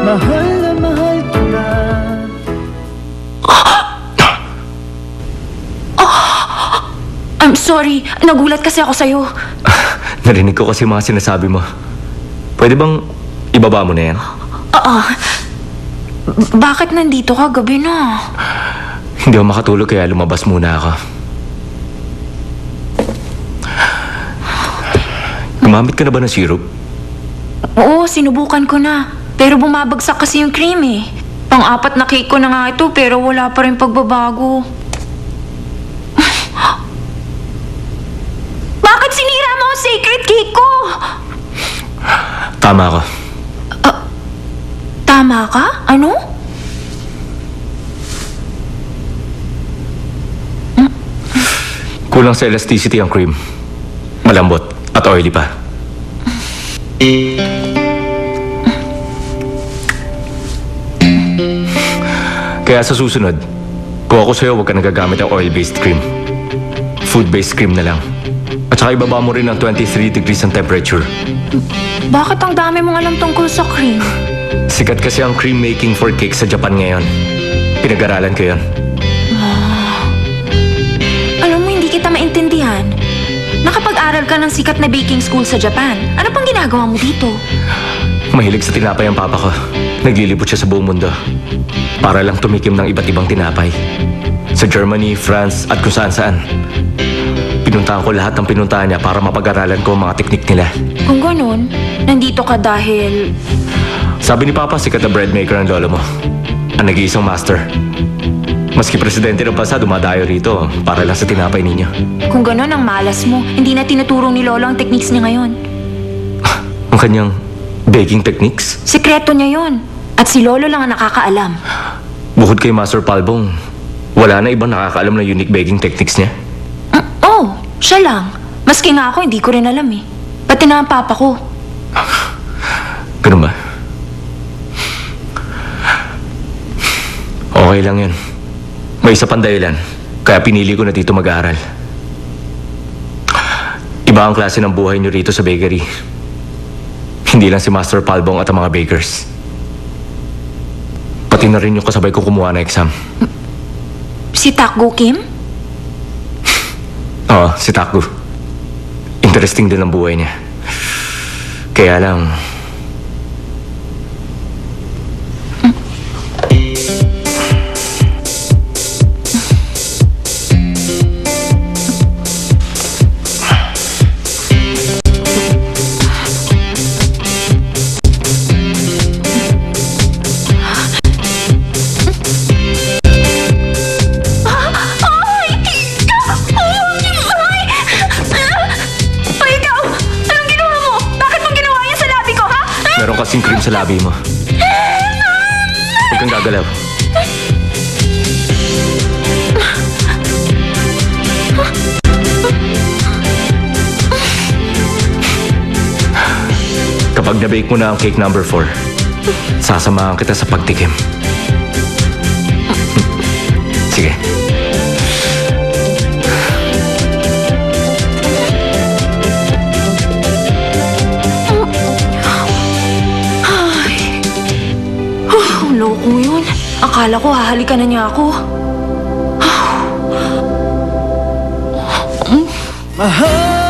mahal na mahal kita. I'm sorry, nagulat kasi ako sa'yo. Narinig ko kasi mga sinasabi mo. Pwede bang ibaba mo na yan? Bakit nandito ka? Gabi na. Hindi ako makatulog kaya lumabas muna ako. Gumamit ka na ba ng syrup? Oo, sinubukan ko na. Pero bumabagsak kasi yung cream eh. Pang-apat na cake ko na nga ito pero wala pa rin pagbabago. Bakit sinira mo ang sacred cake ko? Tama ka. Tama ka? Ano? Kulang sa elasticity ang cream. Malambot at oily pa. Kaya sa susunod, kung ako sa'yo, huwag ka nagagamit ng oil-based cream. Food-based cream na lang. At saka ibaba mo rin ang 23 degrees ang temperature. Bakit ang dami mong alam tungkol sa cream? Sikat kasi ang cream making for cake sa Japan ngayon. Pinag-aralan ko yun. Alam mo, hindi kita maintindihan. Nakapag-aral ka ng sikat na baking school sa Japan. Ano pang ginagawa mo dito? Mahilig sa tinapay ang papa ko. Naglilibot siya sa buong mundo. Para lang tumikim ng iba't ibang tinapay. Sa Germany, France, at kung saan-saan. Pinuntahan ko lahat ng pinuntahan niya para mapag-aralan ko ang mga teknik nila. Kung ganun, nandito ka dahil... Sabi ni Papa, sikat na bread maker ang lolo mo. Ang nag-iisang master. Maski presidente ng bansa, dumadayo rito para lang sa tinapay ninyo. Kung ganun ang malas mo, hindi na tinuturo ni Lolo ang techniques niya ngayon. Ang kanyang baking techniques? Sekreto niya yon. At si Lolo lang ang nakakaalam. Bukod kay Master Palbong, wala na ibang nakakaalam ng unique baking techniques niya? Oh, siya lang. Maski nga ako, hindi ko rin alam eh. Pati na ang papa ko. Ganun ba? Okay lang yun. May isa pang dahilan, kaya pinili ko na dito mag-aaral. Iba ang klase ng buhay niyo rito sa bakery. Hindi lang si Master Palbong at ang mga bakers. Pati na rin yung kasabay ko kumuha ng exam. Si Takgo Kim? Oo, si Takgo. Interesting din ang buhay niya. Kaya lang... Meron kasing cream sa labi mo. Huwag kang gagalaw. Kapag na-bake mo na ang cake number 4, sasamahan kita sa pagtikim. Sige. Loko yun. Akala ko hahalikan na niya ako. Mahal